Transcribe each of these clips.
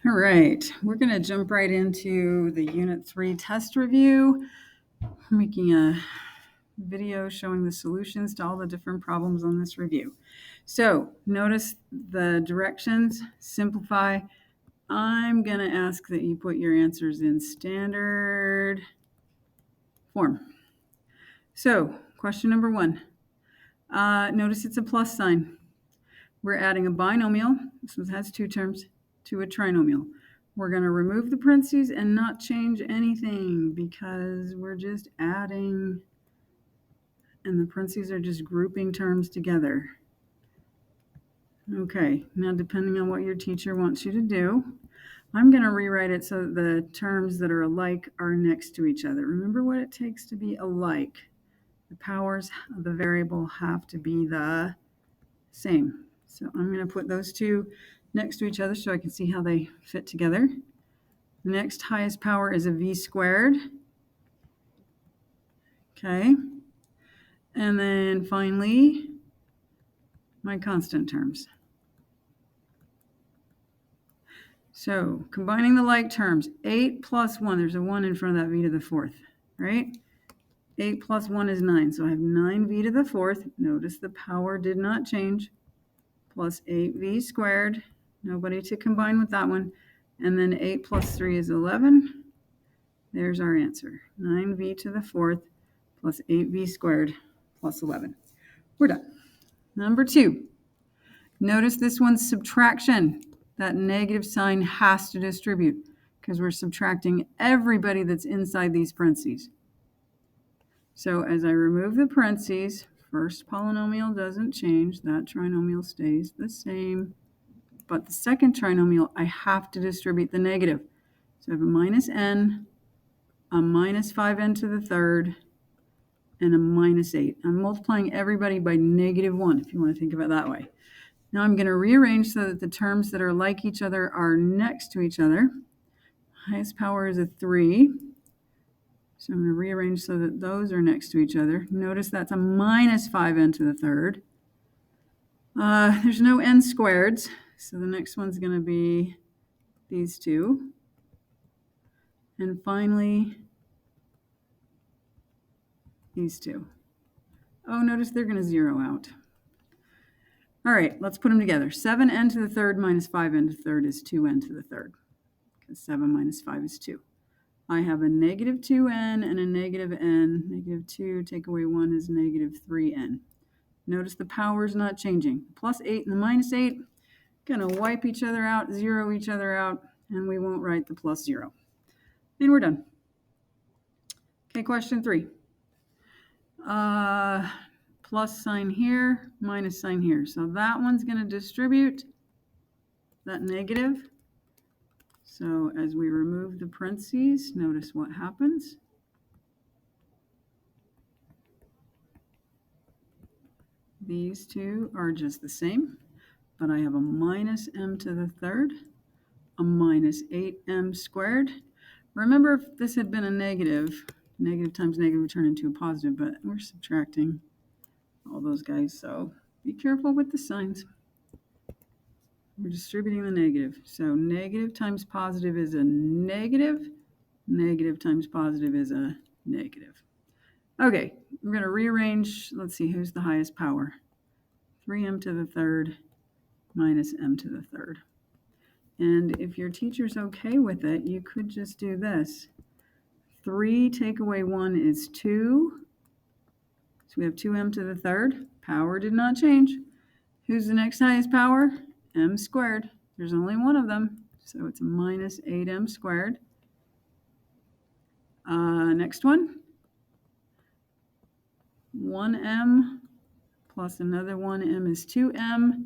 All right, we're going to jump right into the Unit 3 test review. I'm making a video showing the solutions to all the different problems on this review. So notice the directions, simplify. I'm going to ask that you put your answers in standard form. So question number 1. Notice it's a plus sign. We're adding a binomial, this one has two terms, to a trinomial. We're going to remove the parentheses and not change anything because we're just adding, and the parentheses are just grouping terms together. Okay, now depending on what your teacher wants you to do, I'm going to rewrite it so that the terms that are alike are next to each other. Remember what it takes to be alike. The powers of the variable have to be the same. So I'm going to put those two next to each other so I can see how they fit together. The next highest power is a v squared. Okay. And then finally, my constant terms. So combining the like terms, 8 plus 1, there's a 1 in front of that v to the fourth, right? 8 plus 1 is 9, so I have 9v to the fourth. Notice the power did not change. Plus 8v squared. Nobody to combine with that one. And then 8 plus 3 is 11. There's our answer. 9v to the fourth plus 8v squared plus 11. We're done. Number 2. Notice this one's subtraction. That negative sign has to distribute because we're subtracting everybody that's inside these parentheses. So as I remove the parentheses, first polynomial doesn't change. That trinomial stays the same. But the second trinomial, I have to distribute the negative. So I have a minus n, a minus 5n to the third, and a minus 8. I'm multiplying everybody by negative 1, if you want to think of it that way. Now I'm going to rearrange so that the terms that are like each other are next to each other. Highest power is a 3. So I'm going to rearrange so that those are next to each other. Notice that's a minus 5n to the third. There's no n squareds, so the next one's going to be these two. And finally, these two. Oh, notice they're going to zero out. All right, let's put them together. 7n to the third minus 5n to the third is 2n to the third, because 7 minus 5 is 2. I have a negative 2n and a negative n. Negative 2, take away 1 is negative 3n. Notice the power is not changing. Plus 8 and the minus 8 going to wipe each other out, zero each other out, and we won't write the plus 0. And we're done. Okay, question 3. Plus sign here, minus sign here. So that one's going to distribute that negative. So as we remove the parentheses, notice what happens. These two are just the same, but I have a minus m to the third, a minus 8m squared. Remember, if this had been a negative, negative times negative would turn into a positive, but we're subtracting all those guys, so be careful with the signs. We're distributing the negative. So negative times positive is a negative. Negative times positive is a negative. Okay, we're going to rearrange. Let's see, who's the highest power? 3m to the third minus m to the third. And if your teacher's okay with it, you could just do this. 3 take away 1 is 2. So we have 2m to the third. Power did not change. Who's the next highest power? M squared. There's only one of them, so it's a minus 8m squared. Next one. 1m plus another 1m is 2m.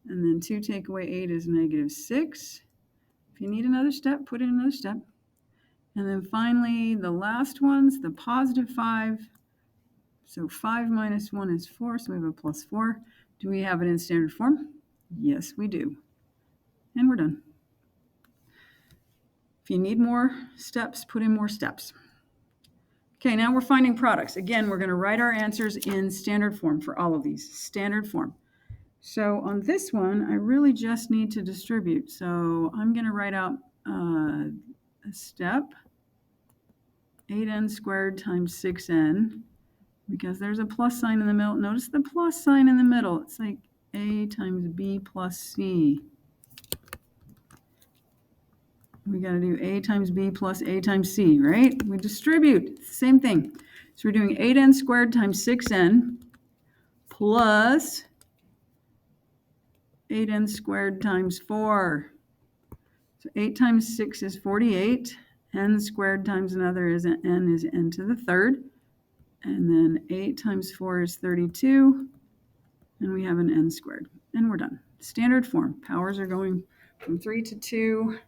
And then 2 take away 8 is negative 6. If you need another step, put in another step. And then finally, the last one's the positive 5. So 5 minus 1 is 4, so we have a plus 4. Do we have it in standard form? Yes, we do. And we're done. If you need more steps, put in more steps. Okay, now we're finding products. Again, we're going to write our answers in standard form for all of these. Standard form. So on this one, I really just need to distribute. So I'm going to write out a step, 8n squared times 6n, because there's a plus sign in the middle. Notice the plus sign in the middle. It's like a times b plus c. We got to do a times b plus a times c, right? We distribute. Same thing. So we're doing 8n squared times 6n plus 8n squared times 4. So 8 times 6 is 48. N squared times another is n is n to the third. And then 8 times 4 is 32. And we have an n squared. And we're done. Standard form. Powers are going from 3 to 2.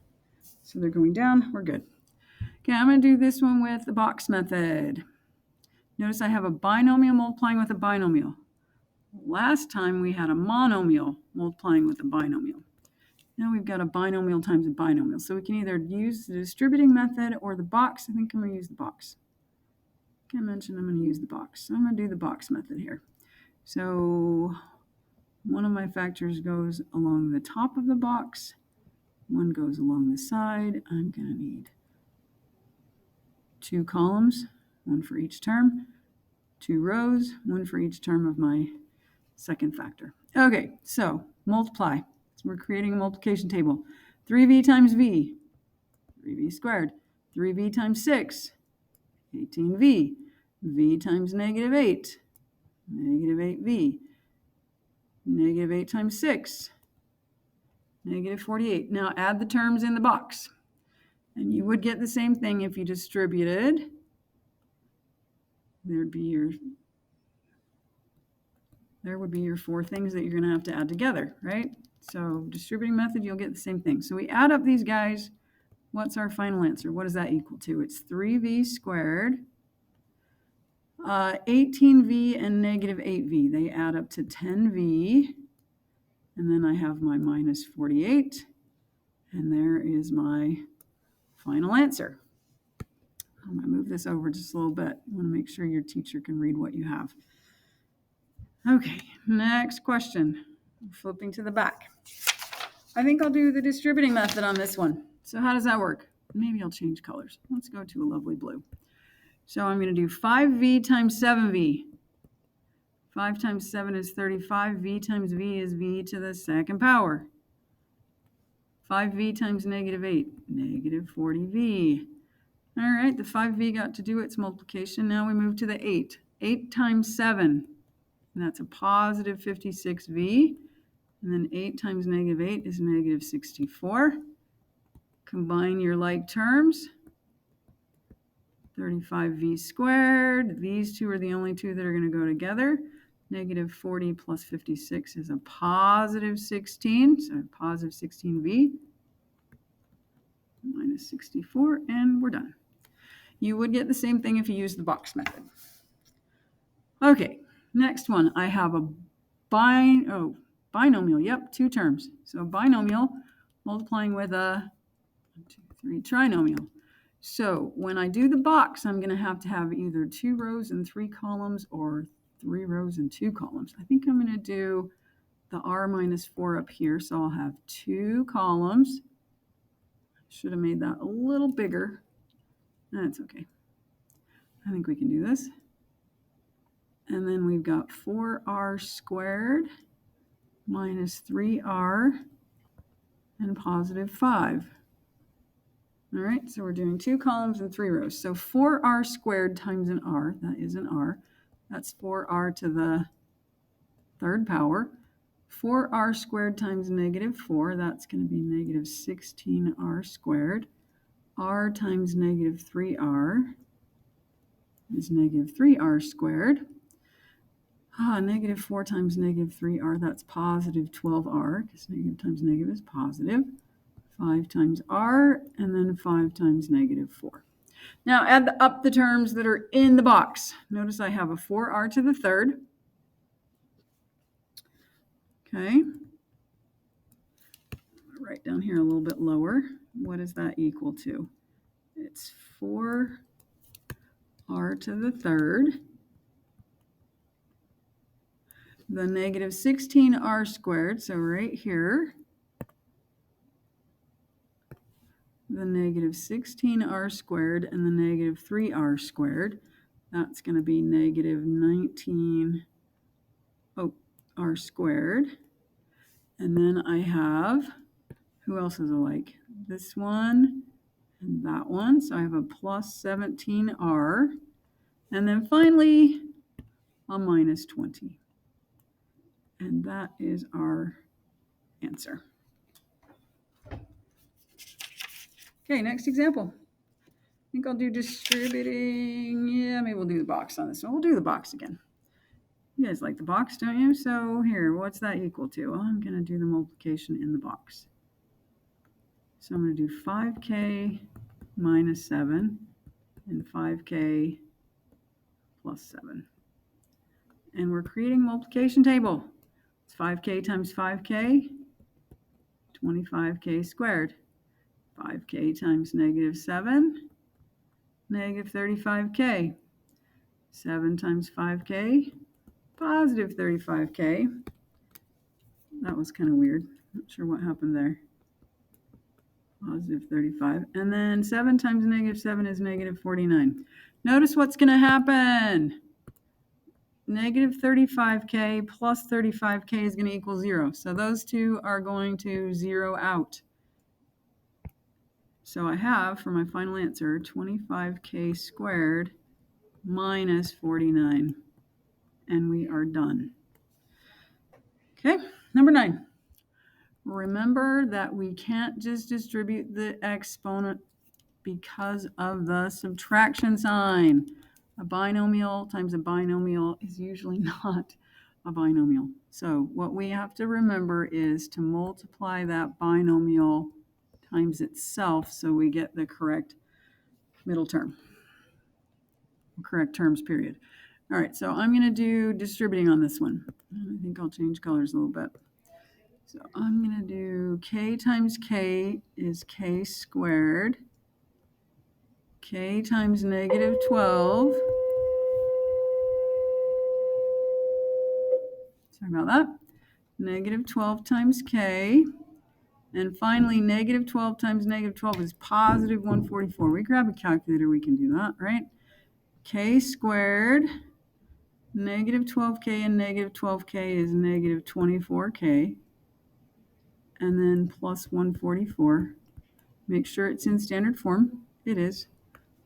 So they're going down. We're good. Okay, I'm going to do this one with the box method. Notice I have a binomial multiplying with a binomial. Last time we had a monomial multiplying with a binomial. Now we've got a binomial times a binomial. So we can either use the distributing method or the box. I think I'm going to use the box. I mentioned I'm going to use the box. So I'm going to do the box method here. So one of my factors goes along the top of the box. One goes along the side. I'm going to need 2 columns, one for each term, 2 rows, one for each term of my second factor. Okay, so multiply. So we're creating a multiplication table. 3v times v, 3v squared. 3v times 6, 18v. V times negative 8, negative 8v. Negative 8 times 6, negative 48. Now add the terms in the box. And you would get the same thing if you distributed. There would be your 4 things that you're going to have to add together, right? So distributing method, you'll get the same thing. So we add up these guys. What's our final answer? What does that equal to? It's 3v squared, 18v, and negative 8v. They add up to 10v. And then I have my minus 48. And there is my final answer. I'm going to move this over just a little bit. I want to make sure your teacher can read what you have. Okay, next question. Flipping to the back. I think I'll do the distributing method on this one. So how does that work? Maybe I'll change colors. Let's go to a lovely blue. So I'm going to do 5v times 7v. 5 times 7 is 35. V times v is v to the second power. 5v times negative 8, negative 40v. All right, the 5v got to do its multiplication. Now we move to the 8. 8 times 7, and that's a positive 56v. And then 8 times negative 8 is negative 64. Combine your like terms. 35v squared. These two are the only two that are going to go together. Negative 40 plus 56 is a positive 16. So positive 16v minus 64, and we're done. You would get the same thing if you used the box method. Okay, next one. I have a binomial. Yep, 2 terms. So binomial multiplying with a 1, 2, 3 trinomial. So when I do the box, I'm going to have either 2 rows and 3 columns or 3 rows and 2 columns. I think I'm going to do the r minus 4 up here. So I'll have 2 columns. Should have made that a little bigger. That's okay. I think we can do this. And then we've got 4r squared minus 3r and positive 5. All right, so we're doing 2 columns and 3 rows. So 4r squared times an r, that is an r. That's 4r to the third power. 4r squared times negative 4, that's going to be negative 16r squared. R times negative 3r is negative 3r squared. Negative 4 times negative 3r, that's positive 12r, because negative times negative is positive. 5 times r, and then 5 times negative 4. Now add up the terms that are in the box. Notice I have a 4r to the third. Okay. Right down here a little bit lower. What is that equal to? It's 4r to the third the negative 16r squared, so right here, the negative 16r squared and the negative 3r squared. That's going to be negative 19 r squared. And then I have, who else is alike? This one and that one. So I have a plus 17r. And then finally, a minus 20. And that is our answer. Okay, next example. I think I'll do distributing. Yeah, maybe we'll do the box on this one. We'll do the box again. You guys like the box, don't you? So here, what's that equal to? Well, I'm going to do the multiplication in the box. So I'm going to do 5k minus 7 and 5k plus 7. And we're creating a multiplication table. It's 5k times 5k, 25k squared. 5k times negative 7, negative 35k. 7 times 5k, positive 35k. That was kind of weird. Not sure what happened there. Positive 35. And then 7 times negative 7 is negative 49. Notice what's going to happen. Negative 35k plus 35k is going to equal 0. So those two are going to zero out. So I have, for my final answer, 25k squared minus 49. And we are done. Okay, number 9. Remember that we can't just distribute the exponent because of the subtraction sign. A binomial times a binomial is usually not a binomial. So what we have to remember is to multiply that binomial times itself so we get the correct middle term, correct terms period. All right, so I'm going to do distributing on this one. I think I'll change colors a little bit. So I'm going to do k times k is k squared. K times negative 12. Sorry about that. Negative 12 times k. And finally, negative 12 times negative 12 is positive 144. We grab a calculator, we can do that, right? K squared, negative 12k and negative 12k is negative 24k. And then plus 144. Make sure it's in standard form. It is.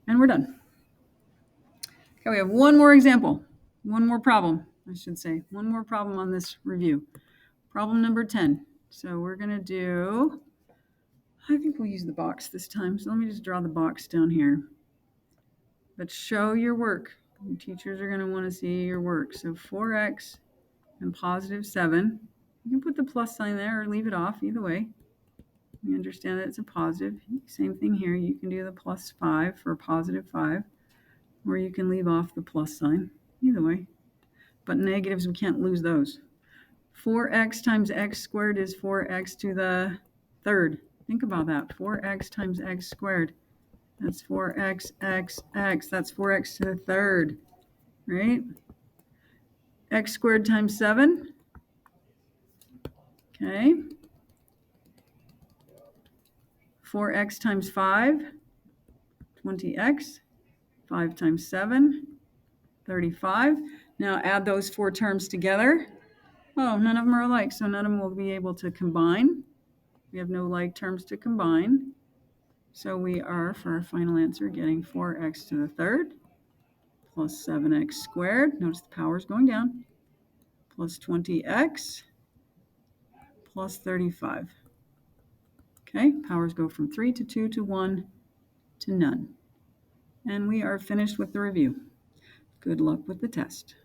And we're done. Okay, we have one more example. One more problem, I should say. One more problem on this review. Problem number 10. So we're going to do, I think we'll use the box this time. So let me just draw the box down here. But show your work. Your teachers are going to want to see your work. So 4x and positive 7. You can put the plus sign there or leave it off, either way. We understand that it's a positive. Same thing here. You can do the plus 5 for positive 5. Or you can leave off the plus sign. Either way. But negatives, we can't lose those. 4x times x squared is 4x to the third. Think about that. 4x times x squared. That's 4x, x, x. That's 4x to the third. Right? X squared times 7. Okay. 4x times 5. 20x. 5 times 7. 35. Now add those four terms together. Oh, none of them are alike, so none of them will be able to combine. We have no like terms to combine. So we are, for our final answer, getting 4x to the third plus 7x squared. Notice the power is going down. Plus 20x plus 35. Okay, powers go from 3 to 2 to 1 to none. And we are finished with the review. Good luck with the test.